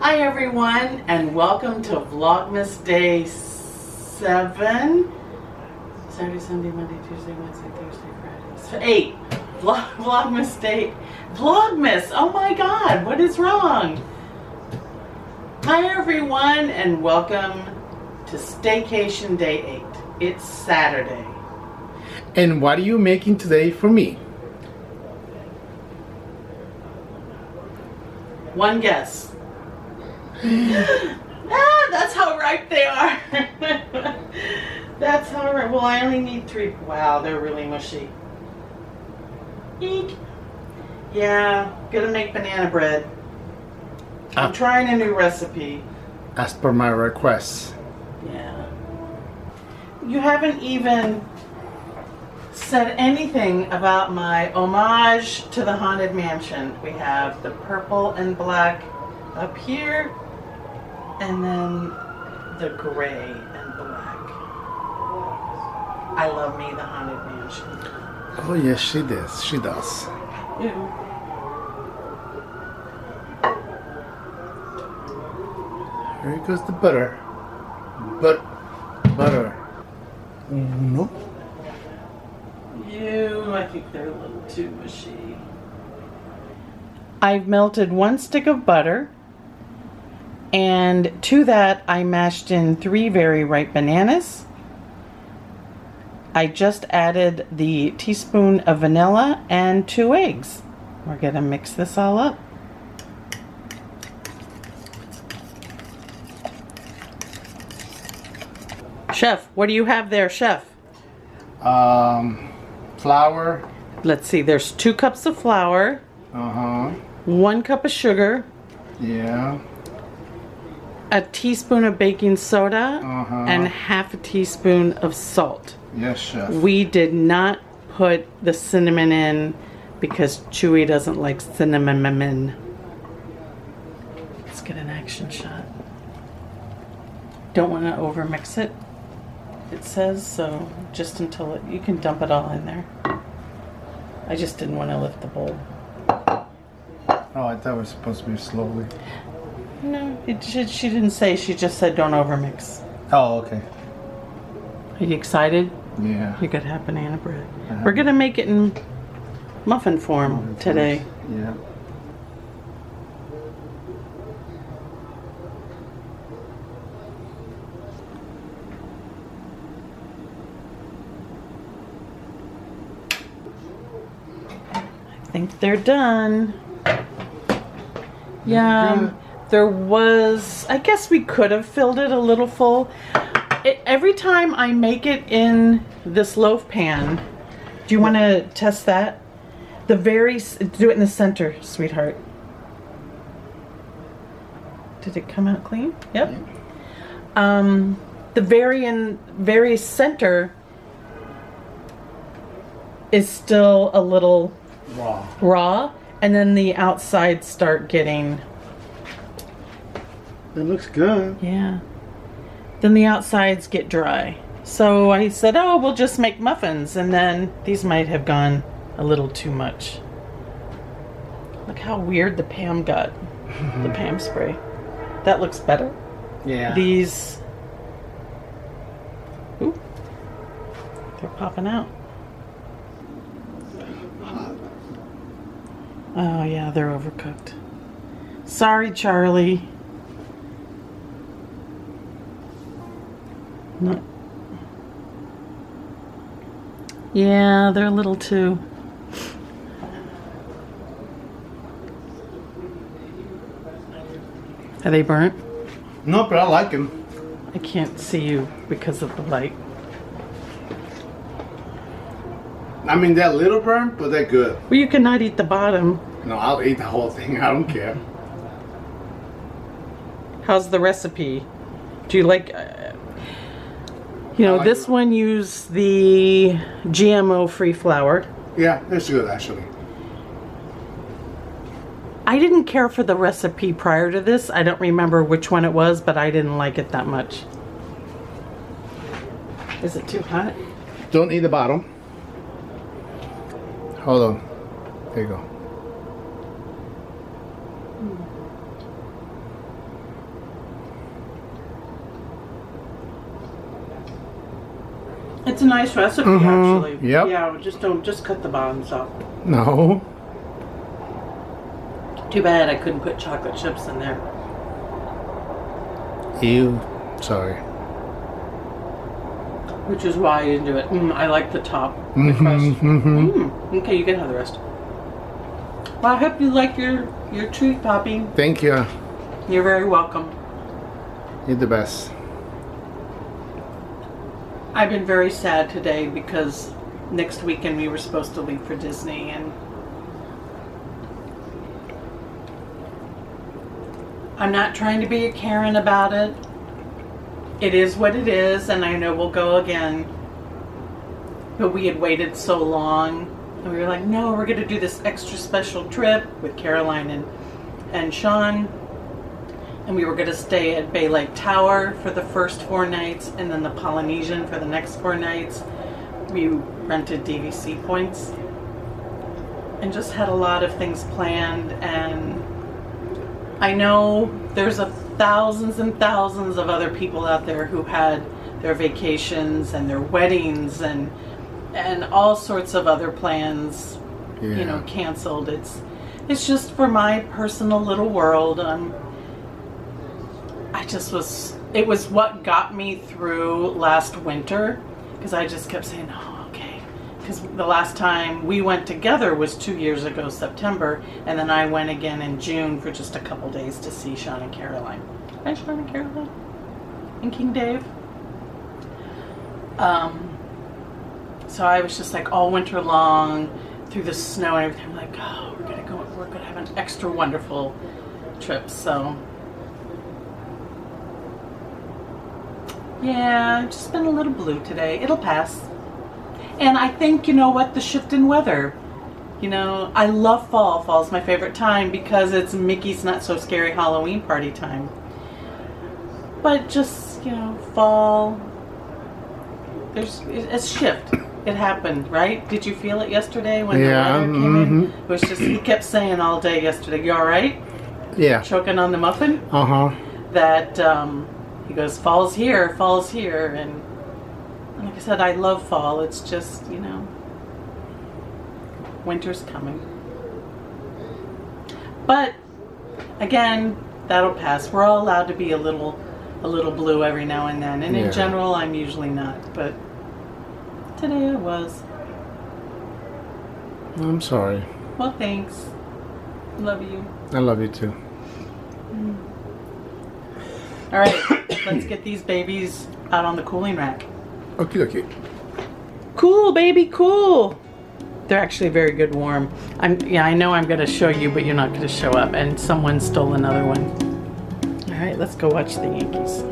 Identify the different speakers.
Speaker 1: Hi everyone, and welcome to Vlogmas Day 7. Saturday, Sunday, Monday, Tuesday, Wednesday, Thursday, Friday. 8. Vlogmas Day. Vlogmas! Oh my god, what is wrong? Hi everyone, and welcome to Staycation Day 8. It's Saturday.
Speaker 2: And what are you making today for me?
Speaker 1: One guess. That's how ripe they are. That's how ripe. Well, I only need 3. Wow, they're really mushy. Eek. Yeah, gonna make banana bread. I'm trying a new recipe.
Speaker 2: As per my request.
Speaker 1: Yeah. You haven't even said anything about my homage to the Haunted Mansion. We have the purple and black up here, and then the gray and black. I love me the Haunted Mansion.
Speaker 2: Oh yes, she does. She does.
Speaker 1: Ew.
Speaker 2: Here goes the butter. Butter. No.
Speaker 1: Ew, I think they're a little too mushy. I've melted 1 stick of butter, and to that I mashed in 3 very ripe bananas. I just added the teaspoon of vanilla and 2 eggs. We're gonna mix this all up. Chef, what do you have there, Chef?
Speaker 2: Flour.
Speaker 1: Let's see, there's 2 cups of flour. 1 cup of sugar.
Speaker 2: Yeah.
Speaker 1: A teaspoon of baking soda. And half a teaspoon of salt.
Speaker 2: Yes, chef.
Speaker 1: We did not put the cinnamon in because Chewy doesn't like cinnamon. Let's get an action shot. Don't want to overmix it, it says, so just until it, you can dump it all in there. I just didn't want to lift the bowl.
Speaker 2: Oh, I thought it was supposed to be slowly.
Speaker 1: No, she didn't say, she just said don't overmix.
Speaker 2: Oh, okay.
Speaker 1: Are you excited?
Speaker 2: Yeah.
Speaker 1: You could have banana bread. We're gonna make it in muffin form today.
Speaker 2: Yeah.
Speaker 1: I think they're done. Yeah, there was, I guess we could have filled it a little full. Every time I make it in this loaf pan, do you want to test that? Do it in the center, sweetheart. Did it come out clean? Yep. The very center is still a little raw, and then the outside start getting.
Speaker 2: It looks good.
Speaker 1: Yeah. Then the outsides get dry. So I said, oh, we'll just make muffins, and then these might have gone a little too much. Look how weird the Pam got. The Pam spray. That looks better.
Speaker 2: Yeah.
Speaker 1: These, ooh, they're popping out. Oh yeah, they're overcooked. Sorry, Charlie. No. Yeah, they're a little too. Are they burnt?
Speaker 2: No, but I like them.
Speaker 1: I can't see you because of the light.
Speaker 2: I mean, they're a little burnt, but they're good.
Speaker 1: Well, you cannot eat the bottom.
Speaker 2: No, I'll eat the whole thing. I don't care.
Speaker 1: How's the recipe? Do you like... you know, this one used the GMO-free flour.
Speaker 2: Yeah, it's good actually.
Speaker 1: I didn't care for the recipe prior to this. I don't remember which one it was, but I didn't like it that much. Is it too hot?
Speaker 2: Don't eat the bottom. Hold on. There you go.
Speaker 1: It's a nice recipe,
Speaker 2: Mm-hmm.
Speaker 1: actually.
Speaker 2: Yep.
Speaker 1: Yeah, just cut the bottoms off.
Speaker 2: No.
Speaker 1: Too bad I couldn't put chocolate chips in there.
Speaker 2: Ew. Sorry.
Speaker 1: Which is why I didn't do it. I like the top. The
Speaker 2: Mm-hmm,
Speaker 1: crust.
Speaker 2: mm-hmm.
Speaker 1: Okay, you can have the rest. Well, I hope you like your treat, Poppy.
Speaker 2: Thank you.
Speaker 1: You're very welcome.
Speaker 2: You're the best.
Speaker 1: I've been very sad today because next weekend we were supposed to leave for Disney, and I'm not trying to be a Karen about it. It is what it is, and I know we'll go again. But we had waited so long, and we were like, no, we're going to do this extra special trip with Caroline and Sean. And we were going to stay at Bay Lake Tower for the first 4 nights, and then the Polynesian for the next 4 nights. We rented DVC points and just had a lot of things planned. And I know there's thousands and thousands of other people out there who had their vacations and their weddings and all sorts of other plans, you know, canceled. It's just for my personal little world. It was what got me through last winter, because I just kept saying, oh, okay. Because the last time we went together was 2 years ago, September, and then I went again in June for just a couple days to see Sean and Caroline. Hi, Sean and Caroline. And King Dave. So I was just like all winter long through the snow and everything. I'm like, oh, we're gonna have an extra wonderful trip. So yeah, I've just been a little blue today. It'll pass. And I think, you know what, the shift in weather. You know, I love fall. Fall's my favorite time because it's Mickey's Not So Scary Halloween party time. But just, you know, fall, there's a shift. It happened, right? Did you feel it yesterday when the weather came in? It was just, he kept saying all day yesterday, you all right?
Speaker 2: Yeah.
Speaker 1: Choking on the muffin?
Speaker 2: Uh-huh.
Speaker 1: That, he goes, fall's here, and like I said, I love fall. It's just, you know, winter's coming. But again, that'll pass. We're all allowed to be a little blue every now and then, and in general, I'm usually not. But today I was.
Speaker 2: I'm sorry.
Speaker 1: Well, thanks. Love you.
Speaker 2: I love you too.
Speaker 1: All right, let's get these babies out on the cooling rack.
Speaker 2: Okay.
Speaker 1: Cool, baby, cool. They're actually very good warm. I know I'm going to show you, but you're not going to show up. And someone stole another one. All right, let's go watch the Yankees.